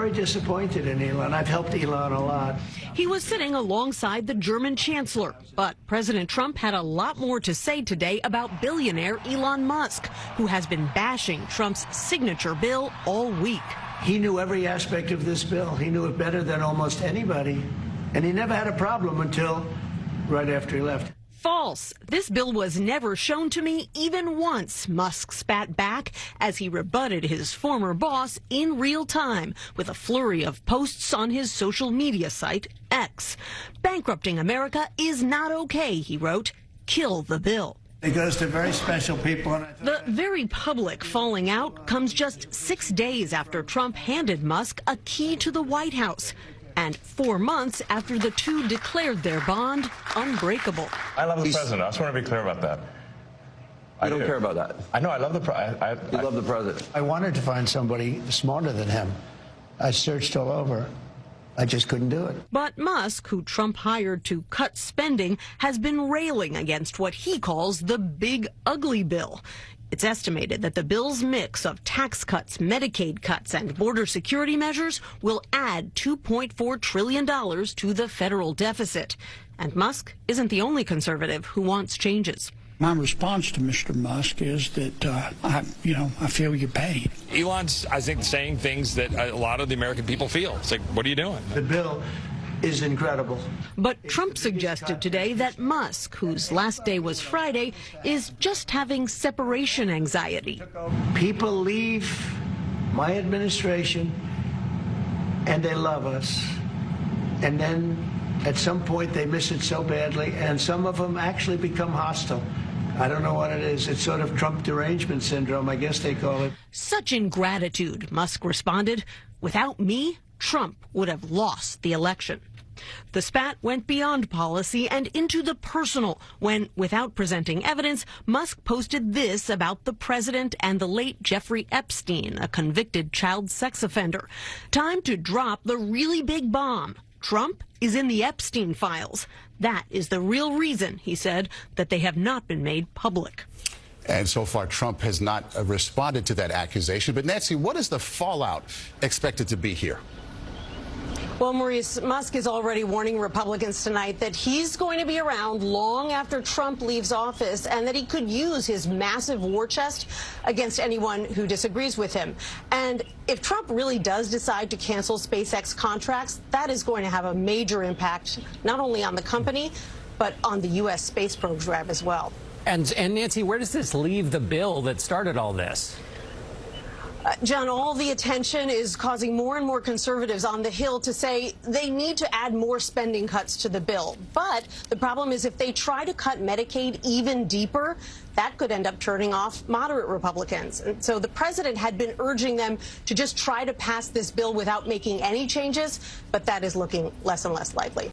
very disappointed in Elon. I've helped Elon a lot. He was sitting alongside the German chancellor, but President Trump had a lot more to say today about billionaire Elon Musk, who has been bashing Trump's signature bill all week. He knew every aspect of this bill. He knew it better than almost anybody, and he never had a problem until right after he left. False. This bill was never shown to me even once, Musk spat back as he rebutted his former boss in real time with a flurry of posts on his social media site, X. Bankrupting America is not okay, he wrote. Kill the bill. It goes to very special people. And the very public falling out comes just 6 days after Trump handed Musk a key to the White House, and 4 months after the two declared their bond unbreakable. I love the president. I just want to be clear about that. I don't care about that. I know. I love the president. You love the president. I wanted to find somebody smarter than him. I searched all over. I just couldn't do it. But Musk, who Trump hired to cut spending, has been railing against what he calls the big ugly bill. It's estimated that the bill's mix of tax cuts, Medicaid cuts, and border security measures will add $2.4 trillion to the federal deficit. And Musk isn't the only conservative who wants changes. My response to Mr. Musk is that, I feel your pain. Elon's, I think, saying things that a lot of the American people feel. It's like, what are you doing? The bill is incredible. But Trump suggested today that Musk, whose last day was Friday, is just having separation anxiety. People leave my administration and they love us. And then at some point they miss it so badly, and some of them actually become hostile. I don't know what it is. It's sort of Trump derangement syndrome, I guess they call it. Such ingratitude, Musk responded. Without me, Trump would have lost the election. The spat went beyond policy and into the personal when, without presenting evidence, Musk posted this about the president and the late Jeffrey Epstein, a convicted child sex offender. Time to drop the really big bomb. Trump is in the Epstein files. That is the real reason, he said, that they have not been made public. And so far, Trump has not responded to that accusation. But Nancy, what is the fallout expected to be here? Well, Maurice, Musk is already warning Republicans tonight that he's going to be around long after Trump leaves office and that he could use his massive war chest against anyone who disagrees with him. And if Trump really does decide to cancel SpaceX contracts, that is going to have a major impact not only on the company, but on the U.S. space program as well. And Nancy, where does this leave the bill that started all this? John, all the attention is causing more and more conservatives on the Hill to say they need to add more spending cuts to the bill. But the problem is if they try to cut Medicaid even deeper, that could end up turning off moderate Republicans. And so the president had been urging them to just try to pass this bill without making any changes, but that is looking less and less likely.